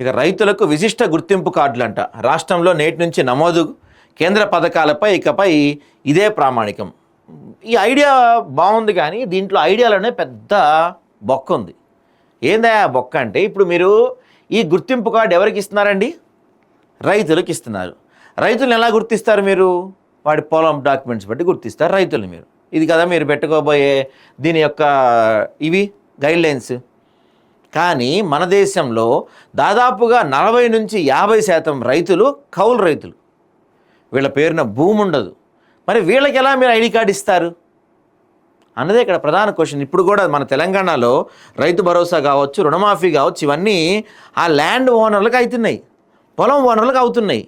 ఇక రైతులకు విశిష్ట గుర్తింపు కార్డులంట. రాష్ట్రంలో నేటి నుంచి నమోదు, కేంద్ర పథకాలపై ఇకపై ఇదే ప్రామాణికం. ఈ ఐడియా బాగుంది, కానీ దీంట్లో ఐడియాలోనే పెద్ద బొక్క ఉంది. ఏందా బొక్క అంటే, ఇప్పుడు మీరు ఈ గుర్తింపు కార్డు ఎవరికి ఇస్తున్నారండి? రైతులకు ఇస్తున్నారు. రైతులను ఎలా గుర్తిస్తారు మీరు? వాడి పొలం డాక్యుమెంట్స్ బట్టి గుర్తిస్తారు రైతులు. మీరు ఇది కదా మీరు పెట్టుకోబోయే దీని యొక్క ఇవి గైడ్లైన్స్. కానీ మన దేశంలో దాదాపుగా 40 నుంచి 50% రైతులు కౌలు రైతులు. వీళ్ళ పేరున భూమి ఉండదు. మరి వీళ్ళకి ఎలా మీరు ఐడి కార్డు ఇస్తారు అన్నదే ఇక్కడ ప్రధాన క్వశ్చన్. ఇప్పుడు కూడా మన తెలంగాణలో రైతు భరోసా కావచ్చు, రుణమాఫీ కావచ్చు, ఇవన్నీ ఆ ల్యాండ్ ఓనర్లకు అవుతున్నాయి, పొలం ఓనర్లకు అవుతున్నాయి.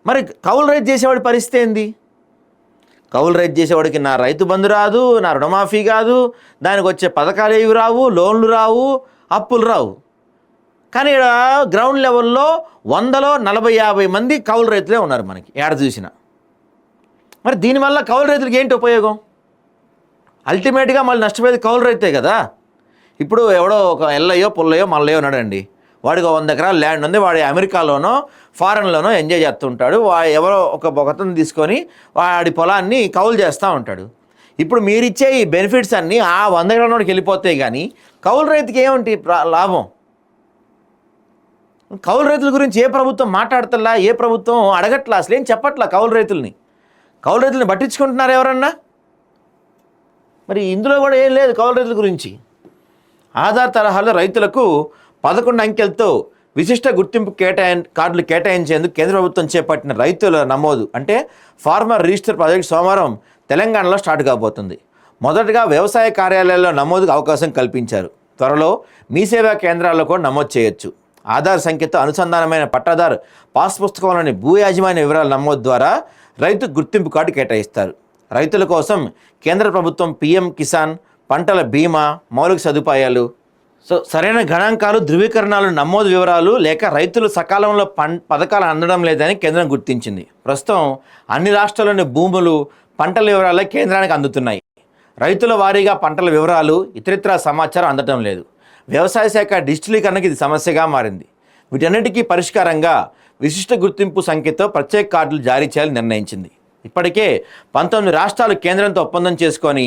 మరి కౌలు రైతు చేసేవాడి పరిస్థితి ఏంది? కౌలు రైతు చేసేవాడికి నా రైతు బంధు రాదు, నా రుణమాఫీ కాదు, దానికి వచ్చే పథకాలు ఏవి రావు, లోన్లు రావు, అప్పులు రావు. కానీ ఇక్కడ గ్రౌండ్ లెవెల్లో 100లో 40-50 మంది కౌలు రైతులే ఉన్నారు మనకి ఏడ చూసినా. మరి దీనివల్ల కౌలు రైతులకి ఏంటి ఉపయోగం? అల్టిమేట్గా మళ్ళీ నష్టపోయేది కౌలు రైతే కదా. ఇప్పుడు ఎవడో ఒక ఎల్లయ్యో పుల్లయ్యో మల్లయ్యో ఉన్నాడండి, వాడికి 100 ఎకరాల ల్యాండ్ ఉంది, వాడి అమెరికాలోనో ఫారెన్లోనో ఎంజాయ్ చేస్తుంటాడు. ఎవరో ఒకతను తీసుకొని వాడి పొలాన్ని కౌలు చేస్తూ ఉంటాడు. ఇప్పుడు మీరిచ్చే ఈ బెనిఫిట్స్ అన్నీ ఆ 100 ఎకరాలకి వెళ్ళిపోతాయి, కానీ కౌలు రైతుకి ఏమిటి లాభం? కౌలు రైతుల గురించి ఏ ప్రభుత్వం మాట్లాడతల్లా, ఏ ప్రభుత్వం అడగట్లా, అసలు ఏం చెప్పట్లా. కౌలు రైతుల్ని పట్టించుకుంటున్నారు ఎవరన్నా? మరి ఇందులో కూడా ఏం లేదు కౌలు రైతుల గురించి. ఆధార్ తరహాలో రైతులకు 11 అంకెలతో విశిష్ట గుర్తింపు కార్డులు కేటాయించేందుకు కేంద్ర ప్రభుత్వం చేపట్టిన రైతుల నమోదు అంటే ఫార్మర్ రిజిస్టర్ ప్రాజెక్ట్ సోమవారం తెలంగాణలో స్టార్ట్ కాబోతుంది. మొదటగా వ్యవసాయ కార్యాలయాల్లో నమోదుకు అవకాశం కల్పించారు. త్వరలో మీ సేవా కేంద్రాల్లో కూడా నమోదు చేయొచ్చు. ఆధార్ సంఖ్యతో అనుసంధానమైన పట్టాదారు పాస్ పుస్తకంలోని భూ యాజమాన్య వివరాల నమోదు ద్వారా రైతు గుర్తింపు కార్డు కేటాయిస్తారు. రైతుల కోసం కేంద్ర ప్రభుత్వం పీఎం కిసాన్, పంటల బీమా, మౌలిక సదుపాయాలు, సరైన గణాంకాలు, ధృవీకరణాలు, నమోదు వివరాలు లేక రైతులు సకాలంలో పథకాలు అందడం లేదని కేంద్రం గుర్తించింది. ప్రస్తుతం అన్ని రాష్ట్రాల్లోని భూములు, పంటల వివరాలే కేంద్రానికి అందుతున్నాయి. రైతుల వారీగా పంటల వివరాలు, ఇతరితర సమాచారం అందటం లేదు. వ్యవసాయ శాఖ డిజిటలీకరణకు ఇది సమస్యగా మారింది. వీటన్నిటికీ పరిష్కారంగా విశిష్ట గుర్తింపు సంఖ్యతో ప్రత్యేక కార్డులు జారీ చేయాలని నిర్ణయించింది. ఇప్పటికే 19 రాష్ట్రాలు కేంద్రంతో ఒప్పందం చేసుకొని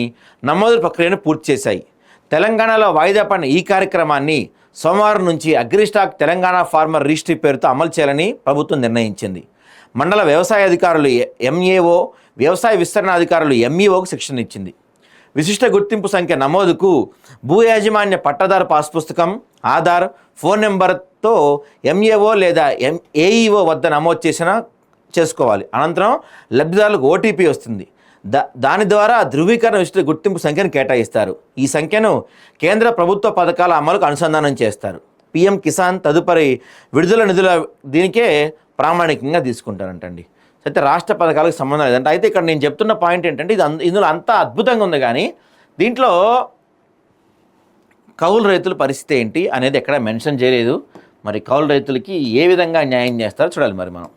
నమోదు ప్రక్రియను పూర్తి చేశాయి. తెలంగాణలో వాయిదా పడిన ఈ కార్యక్రమాన్ని సోమవారం నుంచి అగ్రిస్టాక్ తెలంగాణ ఫార్మర్ రిజిస్ట్రీ పేరుతో అమలు చేయాలని ప్రభుత్వం నిర్ణయించింది. మండల వ్యవసాయ అధికారులు ఎంఏఓ, వ్యవసాయ విస్తరణ అధికారులు ఎంఈఓకు శిక్షణ ఇచ్చింది. విశిష్ట గుర్తింపు సంఖ్య నమోదుకు భూ యాజమాన్య పట్టాదారు పాస్ పుస్తకం, ఆధార్, ఫోన్ నెంబర్తో ఎంఏఓ లేదా ఏఈఓ వద్ద నమోదు చేసుకోవాలి. అనంతరం లబ్ధిదారులకు ఓటీపీ వస్తుంది. దాని ద్వారా ధృవీకరణ విశిష్ట గుర్తింపు సంఖ్యను కేటాయిస్తారు. ఈ సంఖ్యను కేంద్ర ప్రభుత్వ పథకాల అమలుకు అనుసంధానం చేస్తారు. పీఎం కిసాన్ తదుపరి విడుదల నిధుల దీనికే ప్రామాణికంగా తీసుకుంటారంటండి. అయితే రాష్ట్ర పథకాలకు సంబంధం లేదంటే. అయితే ఇక్కడ నేను చెప్తున్న పాయింట్ ఏంటంటే, ఇందులో అంతా అద్భుతంగా ఉంది, కానీ దీంట్లో కౌలు రైతుల పరిస్థితి ఏంటి అనేది ఎక్కడ మెన్షన్ చేయలేదు. మరి కౌలు రైతులకి ఏ విధంగా న్యాయం చేస్తారో చూడాలి మరి మనం.